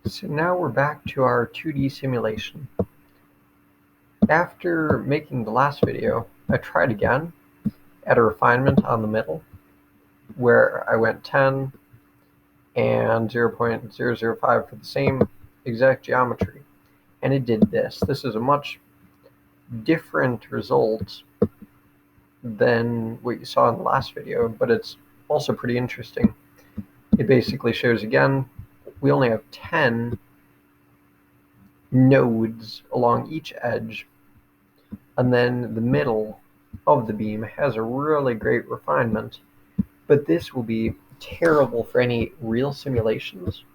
So now we're back to our 2D simulation. After making the last video, I tried again at a refinement on the middle, where I went 10 and 0.005 for the same exact geometry. And it did this. This is a much different result than what you saw in the last video, but it's also pretty interesting. It basically shows, again, we only have 10 nodes along each edge, and then the middle of the beam has a really great refinement, but this will be terrible for any real simulations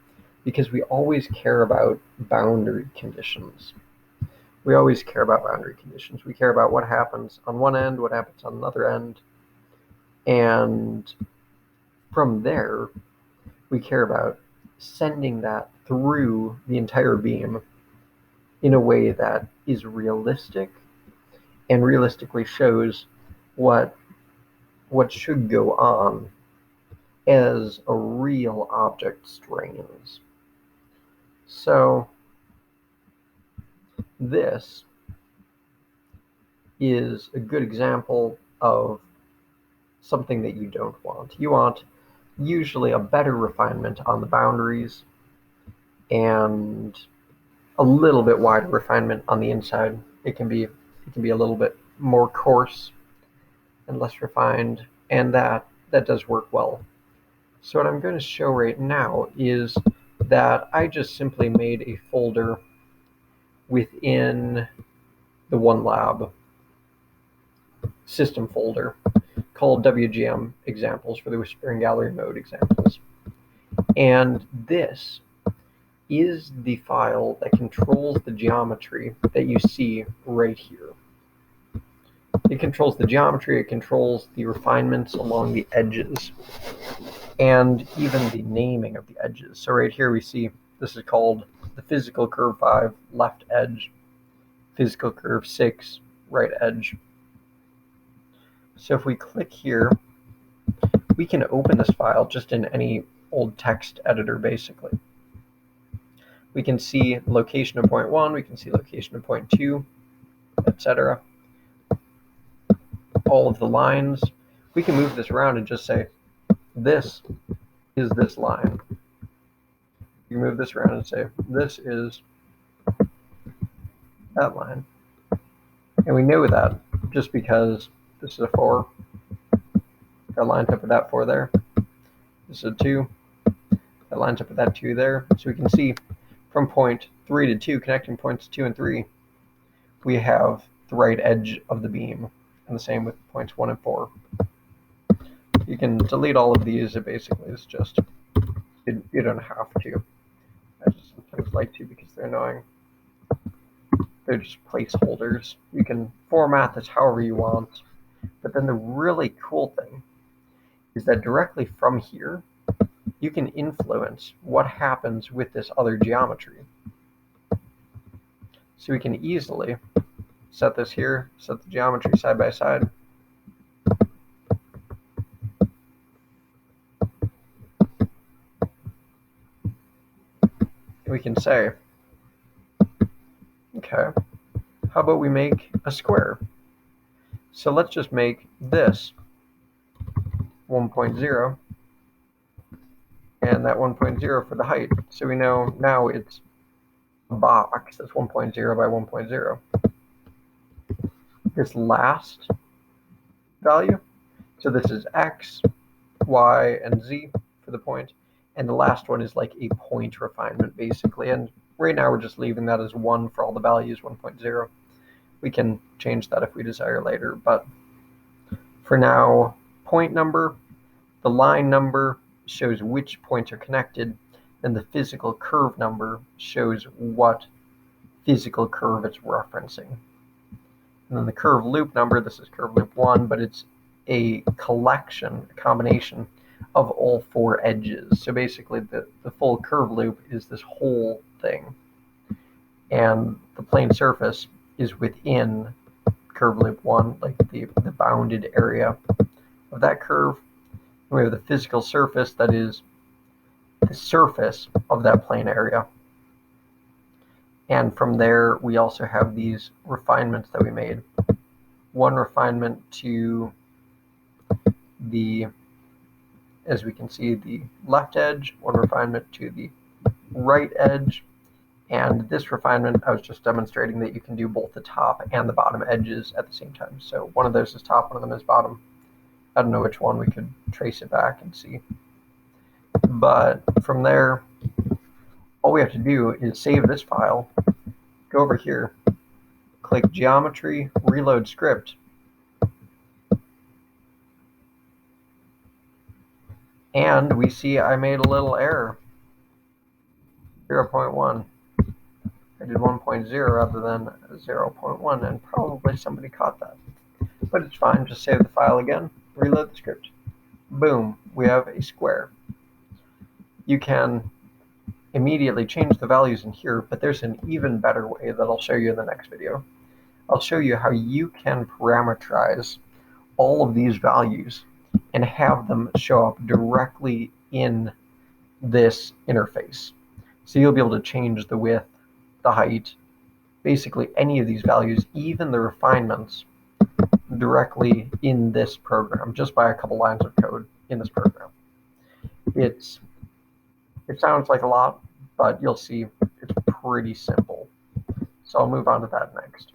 because we always care about boundary conditions. We always care about boundary conditions. We care about what happens on one end, what happens on another end, and from there, we care about sending that through the entire beam in a way that is realistic and realistically shows what should go on as a real object strains. So this is a good example of something that you don't want. You want usually a better refinement on the boundaries and a little bit wider refinement on the inside. It can be a little bit more coarse and less refined, and that does work well. So what I'm going to show right now is that I just simply made a folder within the ONELAB system folder called WGM examples for the Whispering Gallery mode examples. And this is the file that controls the geometry that you see right here. It controls the geometry, it controls the refinements along the edges, and even the naming of the edges. So right here we see this is called the physical curve 5, left edge, physical curve 6, right edge. So if we click here, we can open this file just in any old text editor, basically. We can see location of point 1, we can see location of point 2, etc. All of the lines. We can move this around and just say, this is this line. You move this around and say, this is that line. And we know that just because this is a 4. That lines up with that 4 there. This is a 2. That lines up with that 2 there. So we can see from point 3 to 2, connecting points 2 and 3, we have the right edge of the beam. And the same with points 1 and 4. You can delete all of these. It basically is just, you don't have to. I just sometimes like to because they're annoying. They're just placeholders. You can format this however you want. But then the really cool thing is that directly from here, you can influence what happens with this other geometry. So we can easily set this here, set the geometry side by side. We can say, okay, how about we make a square? So let's just make this 1.0 and that 1.0 for the height. So we know now it's a box that's 1.0 by 1.0. This last value, so this is x, y, and z for the point, and the last one is like a point refinement basically, and right now we're just leaving that as 1 for all the values, 1.0. We can change that if we desire later, but for now, point number, the line number shows which points are connected, and the physical curve number shows what physical curve it's referencing. And then the curve loop number, this is curve loop 1, but it's a combination of all 4 edges. So basically the full curve loop is this whole thing. And the plane surface is within curve loop 1, like the bounded area of that curve. And we have the physical surface that is the surface of that plane area. And from there, we also have these refinements that we made. One refinement to the, as we can see, the left edge, one refinement to the right edge, and this refinement, I was just demonstrating that you can do both the top and the bottom edges at the same time. So one of those is top, one of them is bottom. I don't know which one, we could trace it back and see. But from there, all we have to do is save this file, go over here, click Geometry, Reload Script, and we see I made a little error, 0.1. I did 1.0 rather than 0.1, and probably somebody caught that. But it's fine, just save the file again, reload the script. Boom, we have a square. You can immediately change the values in here, but there's an even better way that I'll show you in the next video. I'll show you how you can parameterize all of these values and have them show up directly in this interface. So you'll be able to change the width, the height, basically any of these values, even the refinements, directly in this program, just by a couple lines of code in this program. It sounds like a lot, but you'll see it's pretty simple. So I'll move on to that next.